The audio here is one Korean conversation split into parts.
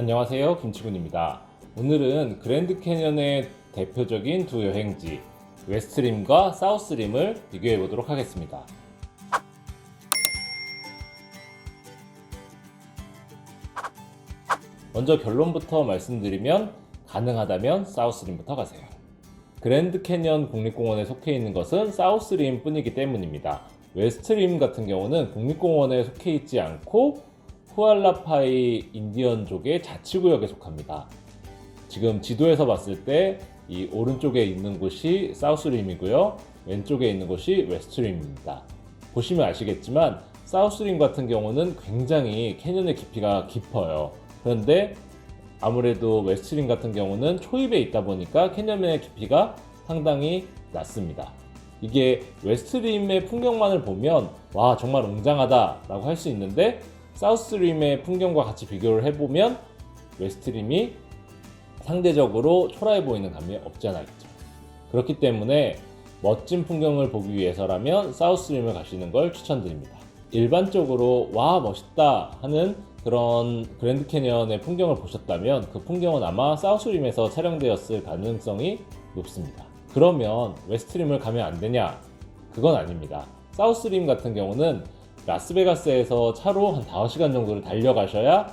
안녕하세요, 김치군입니다. 오늘은 그랜드 캐년의 대표적인 두 여행지 웨스트림과 사우스림을 비교해 보도록 하겠습니다. 먼저 결론부터 말씀드리면 가능하다면 사우스림부터 가세요. 그랜드 캐년 국립공원에 속해 있는 것은 사우스림 뿐이기 때문입니다. 웨스트림 같은 경우는 국립공원에 속해 있지 않고 후알라파이 인디언족의 자치구역에 속합니다. 지금 지도에서 봤을 때 이 오른쪽에 있는 곳이 사우스림이고요, 왼쪽에 있는 곳이 웨스트림입니다. 보시면 아시겠지만 사우스림 같은 경우는 굉장히 캐년의 깊이가 깊어요. 그런데 아무래도 웨스트림 같은 경우는 초입에 있다 보니까 캐년의 깊이가 상당히 낮습니다. 이게 웨스트림의 풍경만을 보면 와 정말 웅장하다 라고 할 수 있는데, 사우스림의 풍경과 같이 비교를 해보면 웨스트림이 상대적으로 초라해 보이는 감이 없지 않아 있죠. 그렇기 때문에 멋진 풍경을 보기 위해서라면 사우스림을 가시는 걸 추천드립니다. 일반적으로 와 멋있다 하는 그런 그랜드 캐년의 풍경을 보셨다면 그 풍경은 아마 사우스림에서 촬영되었을 가능성이 높습니다. 그러면 웨스트림을 가면 안 되냐? 그건 아닙니다. 사우스림 같은 경우는 라스베가스에서 차로 한 5시간 정도를 달려가셔야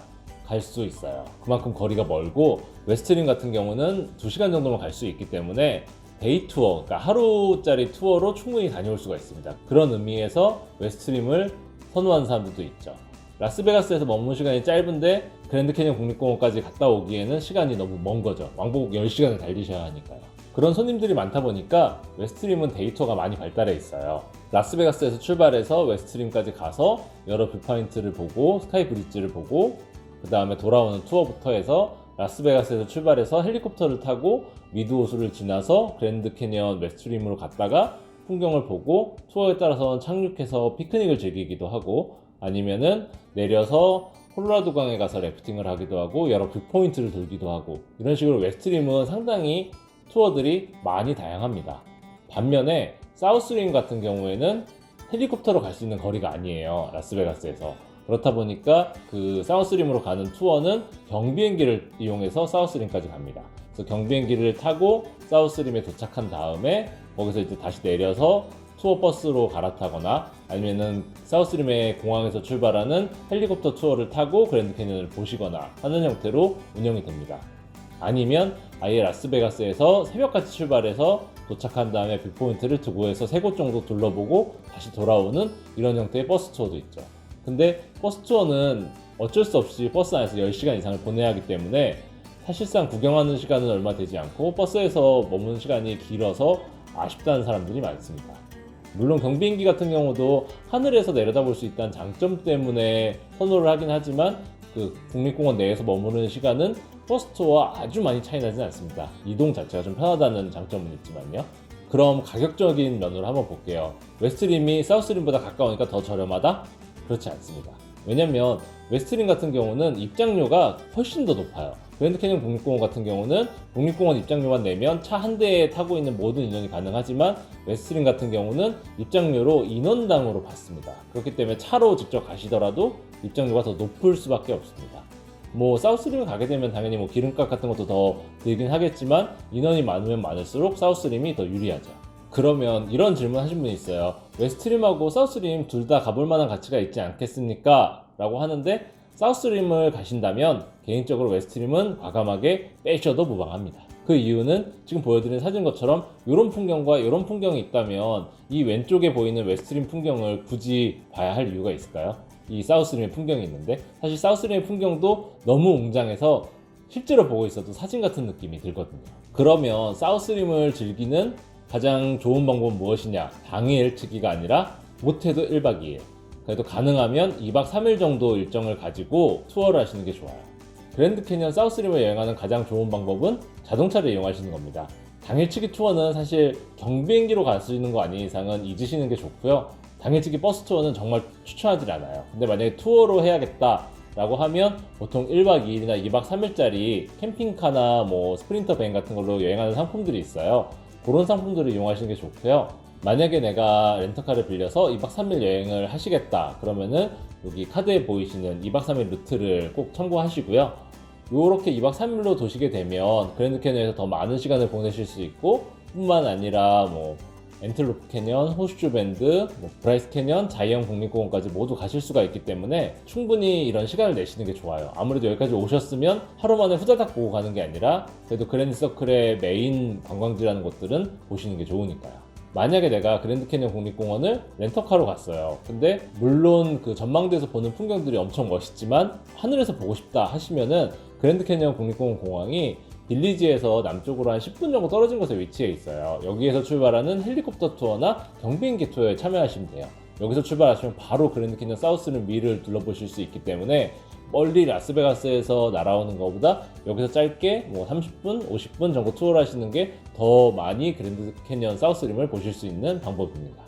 갈 수 있어요. 그만큼 거리가 멀고, 웨스트림 같은 경우는 2시간 정도만 갈 수 있기 때문에 데이 투어, 그러니까 하루짜리 투어로 충분히 다녀올 수가 있습니다. 그런 의미에서 웨스트림을 선호하는 사람들도 있죠. 라스베가스에서 머무는 시간이 짧은데 그랜드 캐년 국립공원까지 갔다 오기에는 시간이 너무 먼 거죠. 왕복 10시간을 달리셔야 하니까요. 그런 손님들이 많다 보니까 웨스트림은 데이 투어가 많이 발달해 있어요. 라스베가스에서 출발해서 웨스트림까지 가서 여러 뷰포인트를 보고 스카이 브릿지를 보고, 그 다음에 돌아오는 투어부터 해서 라스베가스에서 출발해서 헬리콥터를 타고 미드호수를 지나서 그랜드 캐년 웨스트림으로 갔다가 풍경을 보고, 투어에 따라서는 착륙해서 피크닉을 즐기기도 하고, 아니면은 내려서 콜로라도 강에 가서 래프팅을 하기도 하고 여러 뷰포인트를 돌기도 하고, 이런 식으로 웨스트림은 상당히 투어들이 많이 다양합니다. 반면에 사우스림 같은 경우에는 헬리콥터로 갈 수 있는 거리가 아니에요, 라스베가스에서. 그렇다 보니까 그 사우스림으로 가는 투어는 경비행기를 이용해서 사우스림까지 갑니다. 그래서 경비행기를 타고 사우스림에 도착한 다음에 거기서 이제 다시 내려서 투어 버스로 갈아타거나, 아니면은 사우스림의 공항에서 출발하는 헬리콥터 투어를 타고 그랜드 캐년을 보시거나 하는 형태로 운영이 됩니다. 아니면 아예 라스베가스에서 새벽같이 출발해서 도착한 다음에 뷰포인트를 두 곳에서 3곳 정도 둘러보고 다시 돌아오는 이런 형태의 버스 투어도 있죠. 근데 버스 투어는 어쩔 수 없이 버스 안에서 10시간 이상을 보내야 하기 때문에 사실상 구경하는 시간은 얼마 되지 않고 버스에서 머무는 시간이 길어서 아쉽다는 사람들이 많습니다. 물론 경비행기 같은 경우도 하늘에서 내려다볼 수 있다는 장점 때문에 선호를 하긴 하지만 그 국립공원 내에서 머무르는 시간은 버스 투어와 아주 많이 차이 나진 않습니다. 이동 자체가 좀 편하다는 장점은 있지만요. 그럼 가격적인 면으로 한번 볼게요. 웨스트림이 사우스림보다 가까우니까 더 저렴하다? 그렇지 않습니다. 왜냐면 웨스트림 같은 경우는 입장료가 훨씬 더 높아요. 그랜드 캐년 국립공원 같은 경우는 국립공원 입장료만 내면 차 한 대에 타고 있는 모든 인원이 가능하지만, 웨스트림 같은 경우는 입장료로 인원당으로 받습니다. 그렇기 때문에 차로 직접 가시더라도 입장료가 더 높을 수밖에 없습니다. 사우스림을 가게 되면 당연히 기름값 같은 것도 더 들긴 하겠지만, 인원이 많으면 많을수록 사우스림이 더 유리하죠. 그러면 이런 질문 하신 분이 있어요. 웨스트림하고 사우스림 둘 다 가볼 만한 가치가 있지 않겠습니까? 라고 하는데, 사우스림을 가신다면 개인적으로 웨스트림은 과감하게 빼셔도 무방합니다. 그 이유는 지금 보여드린 사진 것처럼 이런 풍경과 이런 풍경이 있다면 이 왼쪽에 보이는 웨스트림 풍경을 굳이 봐야 할 이유가 있을까요? 이 사우스림의 풍경이 있는데, 사실 사우스림의 풍경도 너무 웅장해서 실제로 보고 있어도 사진 같은 느낌이 들거든요. 그러면 사우스림을 즐기는 가장 좋은 방법은 무엇이냐? 당일 치기가 아니라 못해도 1박 2일, 그래도 가능하면 2박 3일 정도 일정을 가지고 투어를 하시는 게 좋아요. 그랜드 캐년 사우스림을 여행하는 가장 좋은 방법은 자동차를 이용하시는 겁니다. 당일치기 투어는 사실 경비행기로 갈 수 있는 거 아닌 이상은 잊으시는 게 좋고요. 당일치기 버스 투어는 정말 추천하지 않아요. 근데 만약에 투어로 해야겠다 라고 하면 보통 1박 2일이나 2박 3일짜리 캠핑카나 스프린터 밴 같은 걸로 여행하는 상품들이 있어요. 그런 상품들을 이용하시는 게 좋고요. 만약에 내가 렌터카를 빌려서 2박 3일 여행을 하시겠다 그러면은 여기 카드에 보이시는 2박 3일 루트를 꼭 참고하시고요. 요렇게 2박 3일로 도시게 되면 그랜드 캐니언에서 더 많은 시간을 보내실 수 있고, 뿐만 아니라 뭐 엔틀로프 캐년, 호스주 밴드, 브라이스 캐년, 자이언 국립공원까지 모두 가실 수가 있기 때문에 충분히 이런 시간을 내시는 게 좋아요. 아무래도 여기까지 오셨으면 하루 만에 후다닥 보고 가는 게 아니라 그래도 그랜드 서클의 메인 관광지라는 곳들은 보시는 게 좋으니까요. 만약에 내가 그랜드 캐니언 국립공원을 렌터카로 갔어요. 근데 물론 그 전망대에서 보는 풍경들이 엄청 멋있지만 하늘에서 보고 싶다 하시면은 그랜드 캐니언 국립공원 공항이 빌리지에서 남쪽으로 한 10분 정도 떨어진 곳에 위치해 있어요. 여기에서 출발하는 헬리콥터 투어나 경비행기 투어에 참여하시면 돼요. 여기서 출발하시면 바로 그랜드 캐니언 사우스림 위를 둘러보실 수 있기 때문에 멀리 라스베가스에서 날아오는 것보다 여기서 짧게 30분, 50분 정도 투어를 하시는 게 더 많이 그랜드 캐니언 사우스림을 보실 수 있는 방법입니다.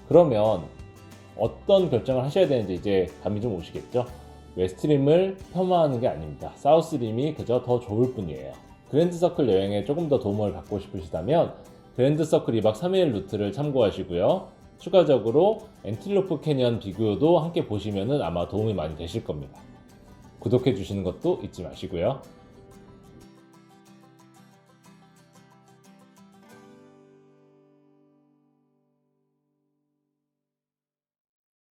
그러면 어떤 결정을 하셔야 되는지 이제 감이 좀 오시겠죠? 웨스트림을 폄하하는 게 아닙니다. 사우스림이 그저 더 좋을 뿐이에요. 그랜드 서클 여행에 조금 더 도움을 받고 싶으시다면 그랜드 서클 2박 3일 루트를 참고하시고요. 추가적으로 엔틸로프 캐니언 비교도 함께 보시면 아마 도움이 많이 되실 겁니다. 구독해 주시는 것도 잊지 마시고요.